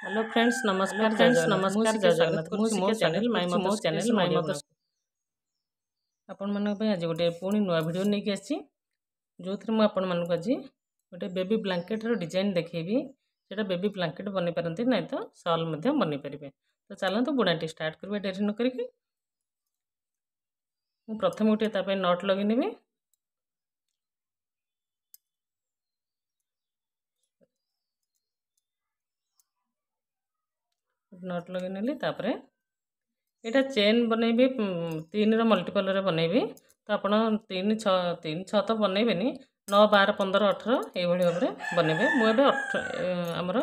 Hello friends नमस्कार जय जगन्नाथ मुझे जगन्नाथ मुझे मो चैनल माय मदर्स आपण मानक पे आज गोटे पुणी नुआ वीडियो नहीं आसी जो थी मुझे आपण मानक आज गोटे बेबी ब्लैंकेट रो डिजाइन देखेबी सेटा बेबी ब्लैंकेट बनी पारंती नहीं तो सॉल मध्य बनी पारे। तो चलते बुणाटी स्टार्ट करबा डेरी न करिक मु प्रथम गोटे तापे नट लगे नेबी नट लगे नेली तापरे एटा चेन बनैबी 3 रो मल्टीपल रे बनैबी तो आपण 3 6 तो बनैबेनी 9 12 15 18 ए भली भाबरे बनैबे मु एबे हमर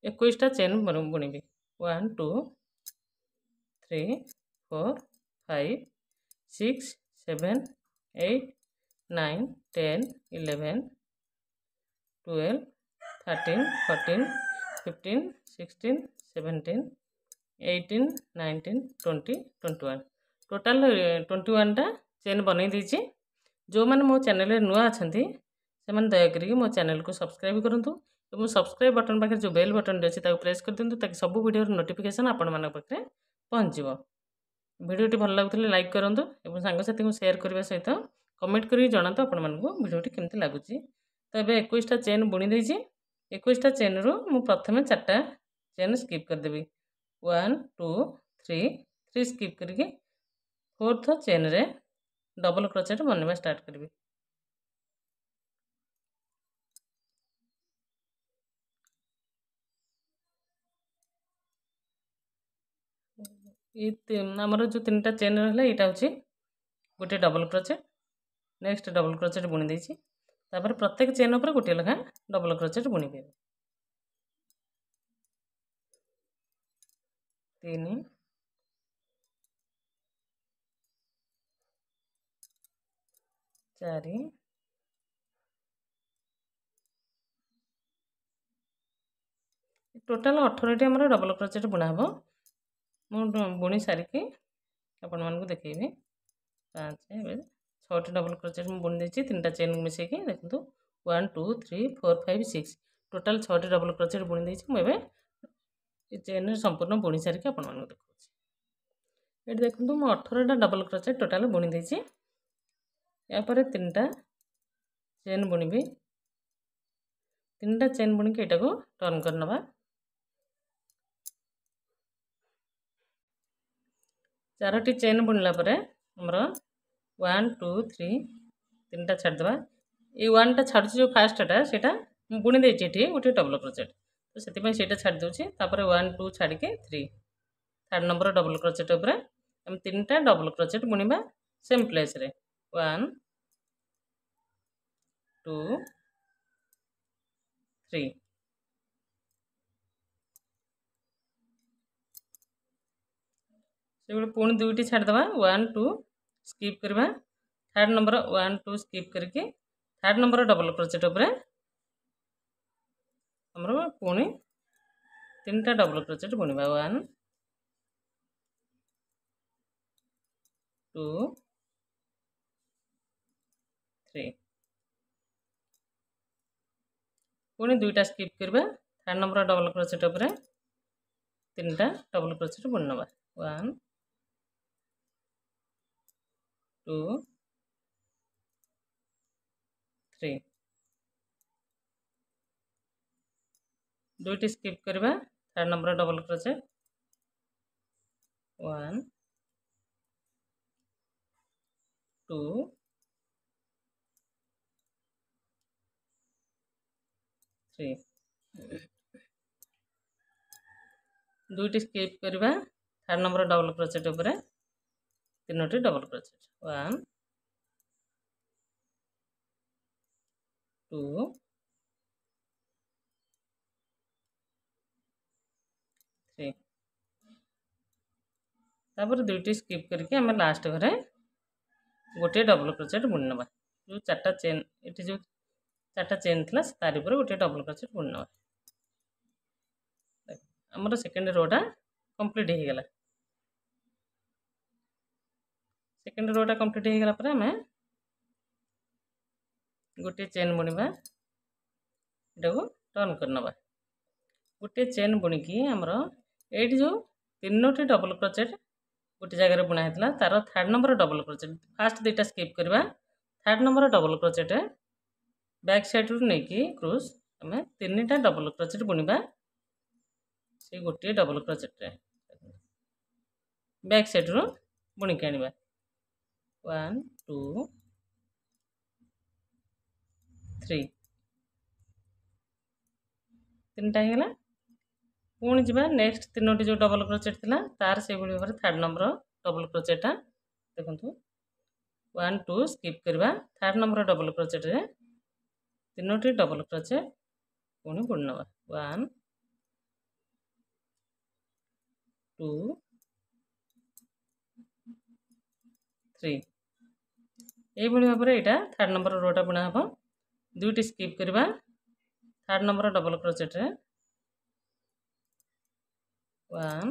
21 टा चेन बुणीबी 1 2 3 4 5 6 7 8 9 10 11 12 13 14 15 16 17 18 19 20 21 टोटाल 21 टा चेन बनई दीची। जो मैंने मो चैनल नुआ अच्छा से दयाक मो चैनल को सब्सक्राइब करूँ और सब्सक्राइब बटन पाखे जो बेल बटन अच्छी प्रेस कर दिंतु ताकि सब वीडियो नोटिफिकेशन आपण मान पाखे पहुँच भिडियोटी भल लगुले लाइक करूँ और सांगसाथी को शेयर करने सहित कमेंट कर जनातु आपण मानक भिडियोटी केमती लगुच। तो ये 21 टा चेन बुणी देछि 21 टा चेन रु मु प्रथमे 4टा चेन स्किप करदेवी 1 2 3 स्किप करके 4th चेन रे डबल क्रोचेट बनवा स्टार्ट करबी। आमर जो 3टा चेन रहा यहाँ हूँ गोटे double crochet next double crochet बुणी देछि तापर प्रत्येक चेन उपर गोटे लेखा डबल क्रोचेट बुणी देबे 3 4 टोटाल 18 टी आमर डबल क्रोचेट बुणा हम मु बुणी सारिकी आपण मानक देखैबी 5 6टी डबल क्रोचेट मु बुणी देछि 3टा चेन मिसेकी देखंतु 1 2 3 4 5 6 टोटाल 6टी डबल क्रोचेट बुणी देछि मु एबे ए चेन संपूर्ण बुणी सारिकी आपण मानक देखौछि। एट देखंतु मु 18 टा डबल क्रोचेट टोटाल बुणी देछि या पर 3टा चेन बुणीबी 3टा चेन बुणी के एटा को टर्न करनबा 4टी चेन बुणला परे हमर 1 2 3 3टा छाड़ देबा ए 1 टा छाड़ जो फर्स्ट टा सेटा बुणी देछि एठी गोटे डबल क्रोचेट तो सेति पय सेटा छाड़ दोछि तापर 1 2 छाड़ के 3 थर्ड नंबर डबल क्रोचेट ऊपर हम 3टा डबल क्रोचेट बुणीबा सेम प्लेस रे 1 2 3 से पुणी 2टी छाड़ देबा 1 2 स्किप करबा थर्ड नंबर 1 2 स्किप करके थर्ड नंबर डबल क्रोचेट ऊपर हमर पुणी 3टा डबल क्रोचेट बुणीबा 1 2 3 पुणी 2टा स्किप करबा थर्ड नंबर डबल क्रोचेट ऊपर 3टा डबल क्रोचेट बुणी नबा 1 2 3 2टी स्किप करबा थर्ड नंबर डबल क्रोचेट 1 2 3 2टी स्किप करबा थर्ड नंबर डबल क्रोचेट ऊपर 3टी डबल क्रोचेट 1 2 3 तापर 2टी स्किप करके आम लास्ट घरे गोटे डबल क्रोचेट बुणी नबा जो 4टा चेन एठी जो 4टा चेन थिला तारि ऊपर गोटे डबल क्रोचेट बुणी नबा हमर सेकंड रोटा कंप्लीट हो गला। सेकंड रोटा कंप्लीट हो गला पर हमें गोटे चेन बुणीबा एटा को टर्न करनबा गोटे चेन बुणिकी आमर ये जो 3टी डबल क्रोचेट गोटे जगह बुना है तार 3rd number double crochet first 2टा स्किप करवा 3rd number double crochet back side row नहीं क्रूज आम 3टा डबल क्रोचेट बुणवा से गोटे डबल क्रोचेट बैक साइड रू बुणिकी आनिबा 1 2 3 3टा ହେଇଗଲା पुणी जी नेक्स्ट 3टी जो डबल क्रोचेट थिला तार से भाव 3rd नंबर डबल क्रोचेटा देखो 1 2 स्किप करवा 3rd नंबर डबल क्रोचेट रे 3टी डबल क्रोचेट पुणी बुणी नवा 1 2 3 ये भाव में यहाँ 3rd नंबर रोटा बुना हम 2टी स्किप करवा 3rd नंबर डबल क्रोचेट रे 1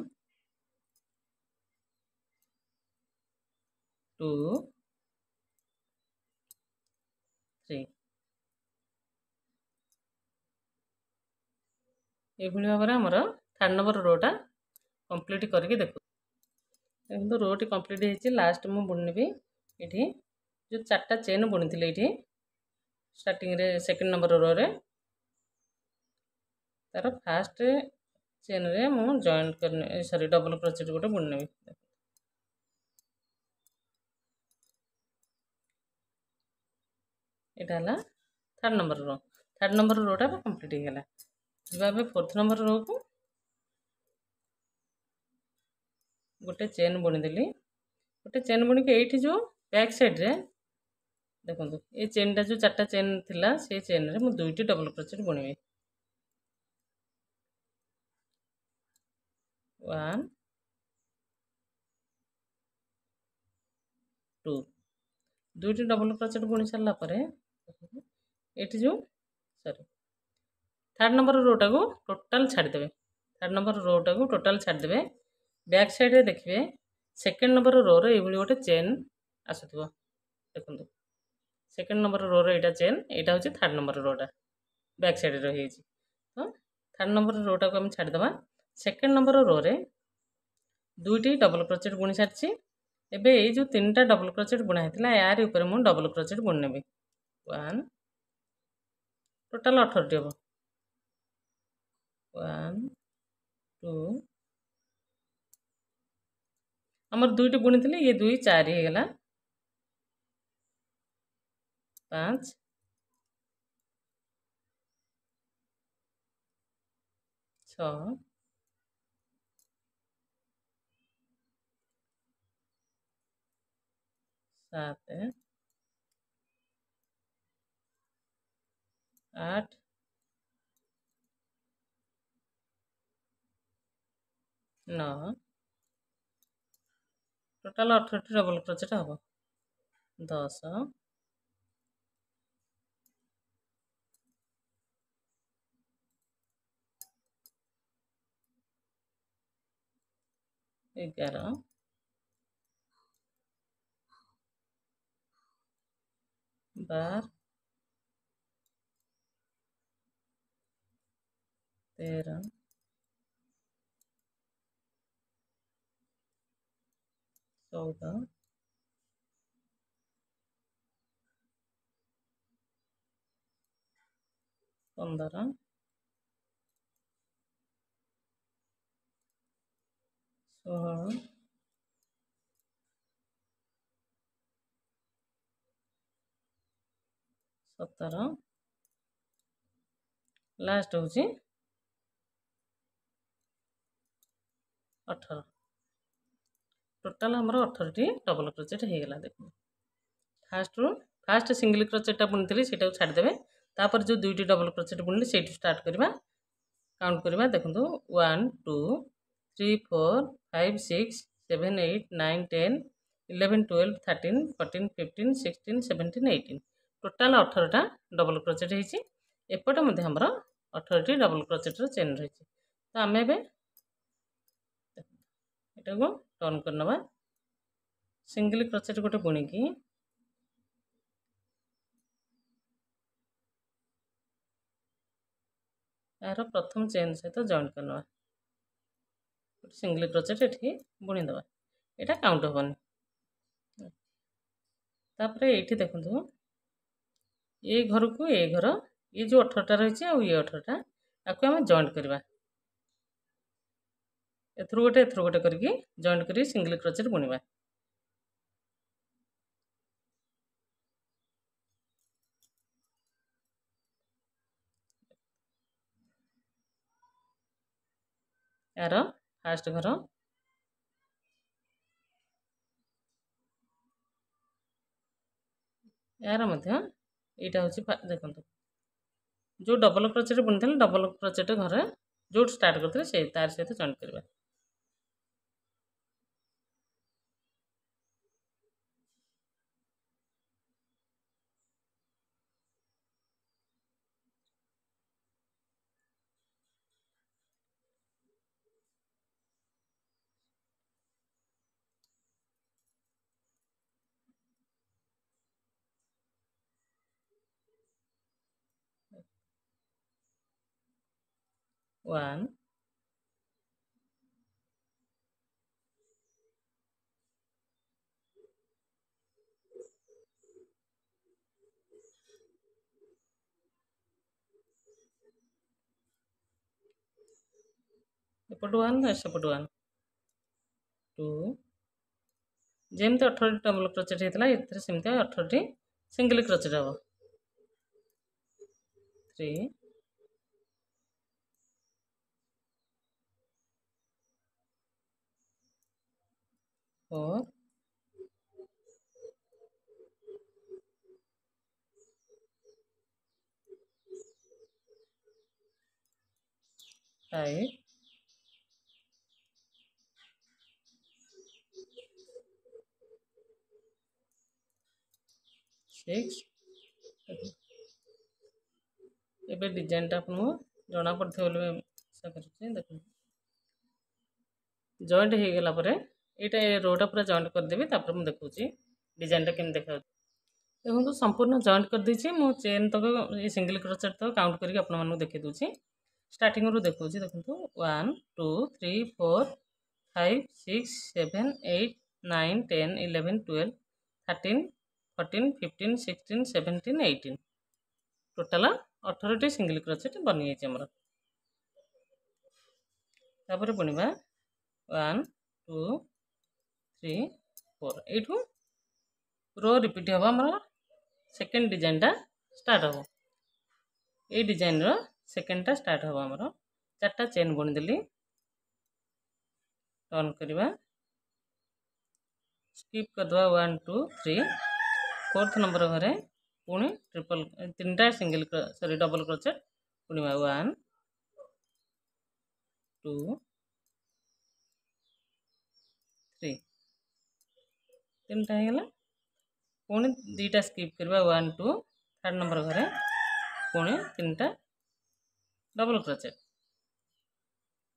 2 3 ये भाव में आमर 3rd नंबर रोटा कंप्लीट करके देखो देखो रोटी कंप्लीट होती लास्ट मुझे बुणबी ये जो 4टा चेन बुणी थी ये स्टार्टिंग रे 2nd नंबर रो रे तार फास्ट चेन रे मु जॉइंट करने सॉरी डबल क्रोचेट गोटे बुणी यहाँ 3rd नंबर रोटा कंप्लीट होगा जी 4th नंबर रो को गोटे चेन बुणीदेली गोटे चेन बुणी के जो बैक साइड रे देखो ये चेन टा जो 4टा चेन थिला से चेन रे मु 2टी डबल क्रोचेट बुणीबी 1 2 2टी डबल क्रोचेट बुणी सारा पर ये जो सॉरी 3rd नंबर रोटा को टोटाल छाड़देवे 3rd नंबर रोटा को टोटाल छाड़देवे बैक साइड रे देखिए 2nd नंबर रो रे ये गोटे चेन आसुथिबो देखो 2nd नंबर रो रे एटा चेन एटा होची 3rd नंबर रोटा बैक साइड रे रही तो 3rd नंबर रोटा को हम छाड़देवा 2nd नंबर रो रे 2टी डबल क्रोचेट बुणी सारछि एबे ये जो 3टा डबल क्रोचेट बुना हेतिला यार ऊपर मु डबल क्रोचेट बुणी नेबी 1 टोटाल 18 टी हो 1 2 हमर 2टी बुणी थिले ये 2 4 हे गेला 5 6 7 8 9 टोटाल 18 टी डबल क्रोचेट हम 10 11 12 13 14 15 16 17 लास्ट हूँ 18 टोटाल हमर 18 टी डबल क्रोचेट हो गला देखो फास्ट सिंगल क्रोचेटा बुणी से छाड़देवे तापर जो 2टी डबल क्रोचेट बुणली से स्टार्ट करवा काउंट करवा देखो 1 2 3 4 5 6 7 8 9 10 11 12 13 14 15 16 17 18 टोटाल 18टा डबल क्रोचेट होती एपटे मध्य हमर 18 टी डबल क्रोचेट चेन रही तो आम एटा को टर्न करनवा सिंगल क्रोचेट गोटे बुणीकी यार प्रथम चेन सहित जॉइंट करना सिंगल क्रोचेट एठी बुनीदेवा यहाँ काउंट हेनी तापर ये देखो ये घर को ये घर ये जो 18टा रही है ये 18टा आपको आम जॉइंट करवा एथर गोटे करके जॉइंट कर सिंगल क्रोचेट बुणवा यार फास्ट घर यार यहाँ हूँ देखो जो डबल क्रोचेट बुनी डबल क्रोचेट घर जो स्टार्ट करते से तार सहित जॉइंट करवा 1 एपट 1 सेपट 1 2 जमती 18 डबल क्रोचेट होता है सेमती 18 सिंगल क्रोचेट हम 3 4 5 6 एबे डिजाइन टा आपको जना पड़े देख जॉइंट हो गला यहाँ रोटा पूरा जॉइंट करदेवी मुझे देखा डिजाइन टा केम देखा देखो संपूर्ण जॉइंट कर दीजिए मो चेन तक ये सिंगल क्रोचेट तक काउंट करके आपको देखी दूसरी स्टार्टिंग रू देखा देखो 1 2 3 4 5 6 7 8 9 10 11 12 13 14 15 16 17 18 टोटाल 18टी सिंगल क्रोचेट बनी जाइए तापर बुणवा 1 2 3 4 यू रो रिपीट हम आम सेकेंड डिजाइन टा स्टार्ट हम ये डिजाइन रो सेकेंड टा स्टार्ट हम आमर 4टा चेन बुनीदेली टर्न करवा स्किप करदे 1 2 3 फोर्थ नंबर घरे पुणी ट्रिपल 3टा सिंगल सॉरी डबल क्रोचेट बुणवा 1 2 3 3टा होगा पुणी 2टा स्किप करवा 1 2 थर्ड नंबर घरे पुणी 3टा डबल क्रोचेट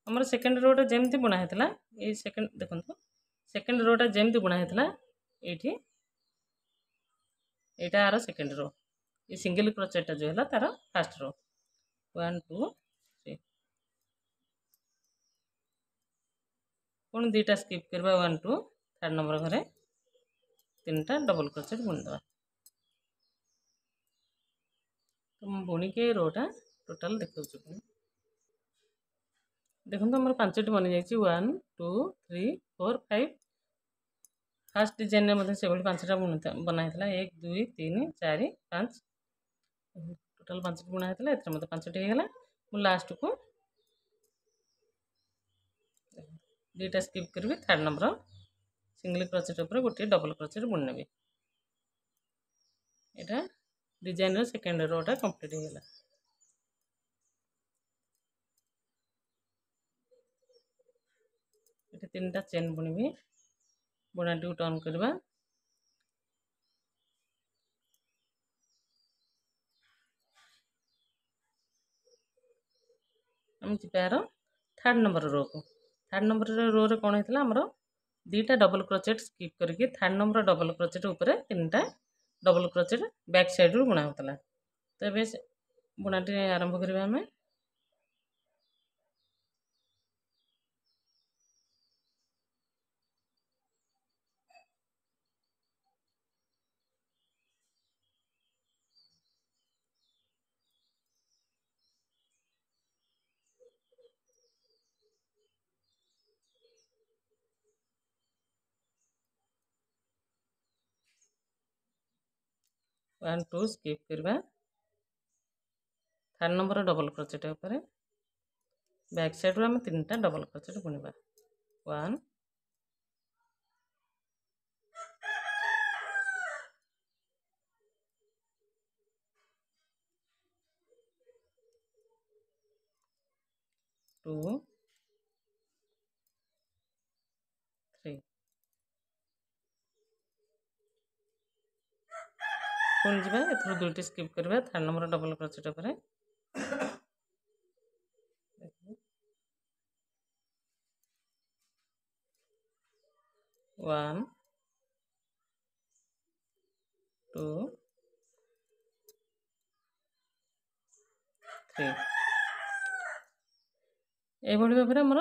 आमर सेकेंड रोटा जमती बुना होता ये सेकेंड देखो सेकेंड रोटा जमती बुना होता ये यहाँ आर सेकेंड रो ये सिंगल क्रोचेट जो है तार फास्ट रो 1 2 3 पुणी 2टा स्किप करवा 1 2 थर्ड नंबर घरे 3टा डबल क्रोचेट बुनीदेवा तो मुझे बुणी के रोटा टोटाल देखा देखो आम 5टी बनी जाइए 1 2 3 4 5 फास्ट डिजाइन में से 5टा बनाई 1 2 3 4 5 टोटाल 5टी बुना होता है मतलब 5टी होगा मुझे लास्ट को 2टा स्किप करी थर्ड नंबर सिंगल क्रोचेट उपर गोटे डबल क्रोचेट बुणी नेबी यहाँ डिजाइन सेकेंड रोटा कंप्लीट होगा ये 3टा चेन बुणी बुणाटी टर्न करवा आम जार थर्ड नंबर रो को थर्ड नंबर रो रे कौन होता आमर 2टा डबल क्रोचेट स्किप करके थर्ड नंबर डबल क्रोचेट उपर 3टा डबल क्रोचेट बैक साइड रू बुणा होता तो ये बुणाटी आरंभ करवा आम 1 2 स्किप करवा 3 नंबर डबल क्रोचेट ऊपर बैक साइड रो हम 3टा डबल क्रोचेट बुनिबा 1 2 3 पुणी जा ए दुईटी स्किप करवा 3 नंबर डबल क्रोचेट ऊपर 1 2 3 एभली भाव में आमर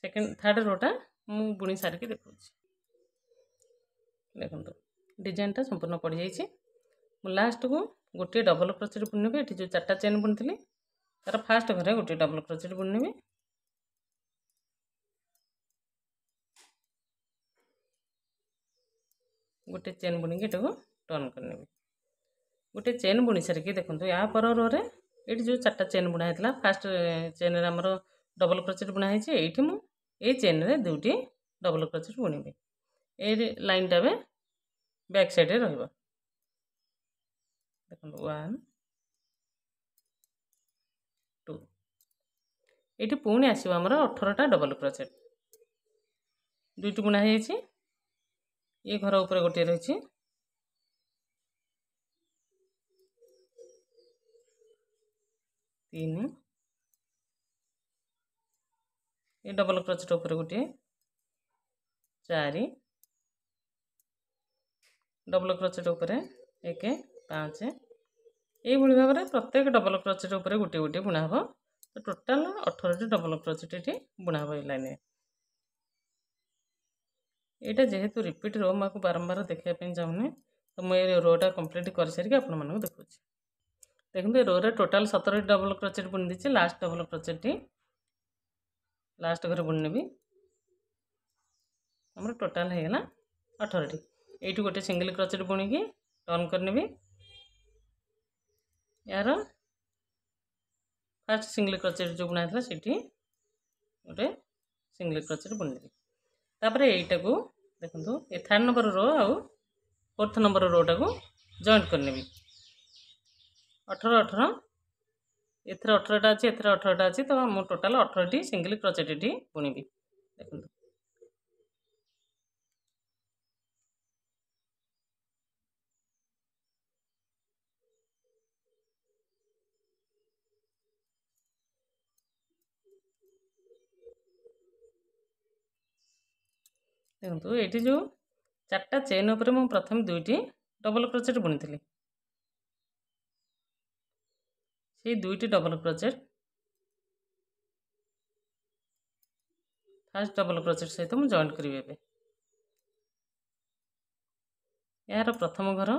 सेकेंड थर्ड रोटा मु बुणी सारिकी देखा देखो डिजाइनटा संपूर्ण पड़ जाइए लास्ट को गोटे डबल क्रोचेट बुनी ये जो 4टा चेन बुनी तार फास्ट घरे गोटे डबल क्रोचेट बुनी गोटे चेन बुणी ये टर्न करने गोटे चेन बुणी सारिकी देखो या पर रे ये जो 4टा चेन बुना है फास्ट चेन आमर डबल क्रोचेट बुना है ये चेन रे दुटी डबल क्रोचेट बुणी ये लाइन टा बैक साइड रहा देखो 1 2 ये पुणी आसो आमर 18टा डबल क्रोचेट दुईटी बुना है ये घर ऊपर गोटे रही 3 ये डबल क्रोचेट ऊपर गोटे 4 डबल क्रोचेट ऊपर 1 5 ये भाव में प्रत्येक डबल क्रोचेट ऊपर गोटे गोटे बुना हम तो टोटाल 18टी डबल क्रोचेट ये बुना हम लाइन यहाँ जेहेतु रिपीट रो मैं बारंबार देखापी चाहूनी तो मुझे रोटा कम्प्लीट कर सारिक आप देखुँ देखते रो टोटाल 17 डबल क्रोचेट बुनी दीजिए लास्ट डबल क्रोचेट लास्ट घर बुनी भी आम टोटाल होगा 18टी ये गोटे सिंगल क्रोचेट बुणी टर्न करनी यार फास्ट सिंगल क्रोचेट जो बुना था सीटी गोटे सिंगल क्रोचेट बुनी तापर यहीटा को देखो ये 3 नंबर रो आउ 4th नंबर रोटा को जॉइंट करनी 18 18 एथर 18टा अच्छी एथर 18टा अच्छी तो मु टोटाल 18टी सिंगल क्रोचेट ये बुणी देखो देखो ये जो 4टा चेन उपर मु प्रथम दुईटी डबल क्रोचेट बुनी से दुईटी double crochet first double crochet सहित मुझे जॉइंट करी यार प्रथम घर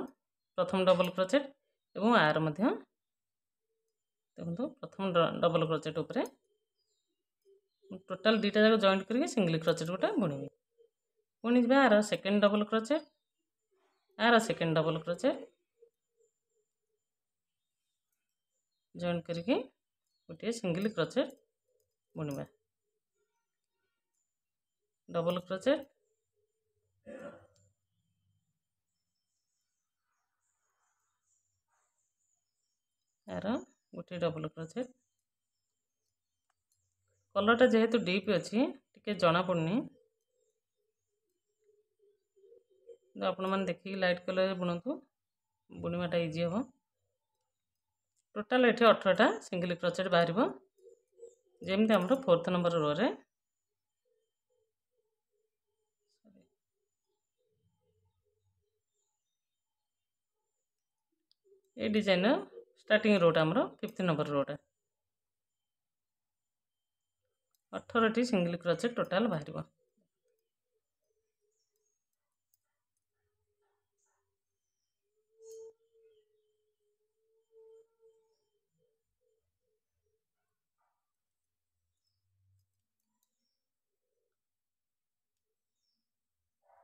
प्रथम डबल क्रोचेट एवं आर मध्य देखो प्रथम डबल क्रोचेट उपरे टोटाल 2टा जाक जॉइंट करके सिंगल क्रोचेट गोटे बुणी पुणी जा आर सेकेंड डबल क्रोचेट आर सेकेंड डबल क्रोचेट जॉइंट करके गोटे सिंगल क्रोचेट बुणवा डबल क्रोचेट यार गोटे डबल क्रोचेट कलरटा जेहेतु डीप अच्छी टी जना पड़नी आपण मैंने देखिए लाइट कलर बुणतु बुणवाटा इजी हम टोटाल ये 18टा सिंगल क्रोचेट बाहर जमी आम 4th नंबर रो रे ये डिजाइन स्टार्टिंग रोटा आमर 5th नंबर रोटा 18टी सिंगल क्रोचेट टोटाल बाहर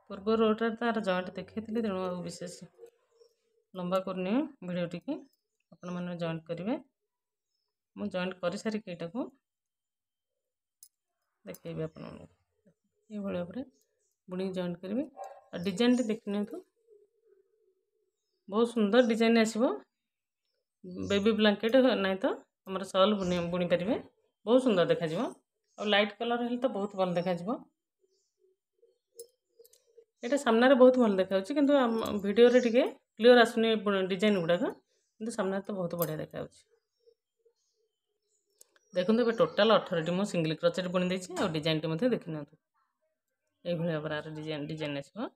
पूर्व रोटा तार जॉइंट देखी तेणु विशेष लंबा करनी भिडियोटी की आपण मैंने जॉइंट करेंगे। मुझे जॉइंट कर सारिक यहाँ को देखिए आप ये भाव में बुणी जॉइंट करेंगे। और डिजाइन देखने तो बहुत सुंदर डिजाइन आसो। बेबी ब्लैंकेट नहीं तो हमारे सॉल बुणी पारे बहुत सुंदर देखा और लाइट कलर हेल्ले तो बहुत भल देखा। यहाँ सामने बहुत भल देखा कि वीडियो रे टिके क्लियर आसुनी डिजाइन गुड़ाक कि सामने तो बहुत बढ़िया देखा। देखते ये टोटाल 18 मुझे सिंगल क्रोचेट बुणी देती और डिजाइन टी देखी ना ये भाव डिजाइन आसो।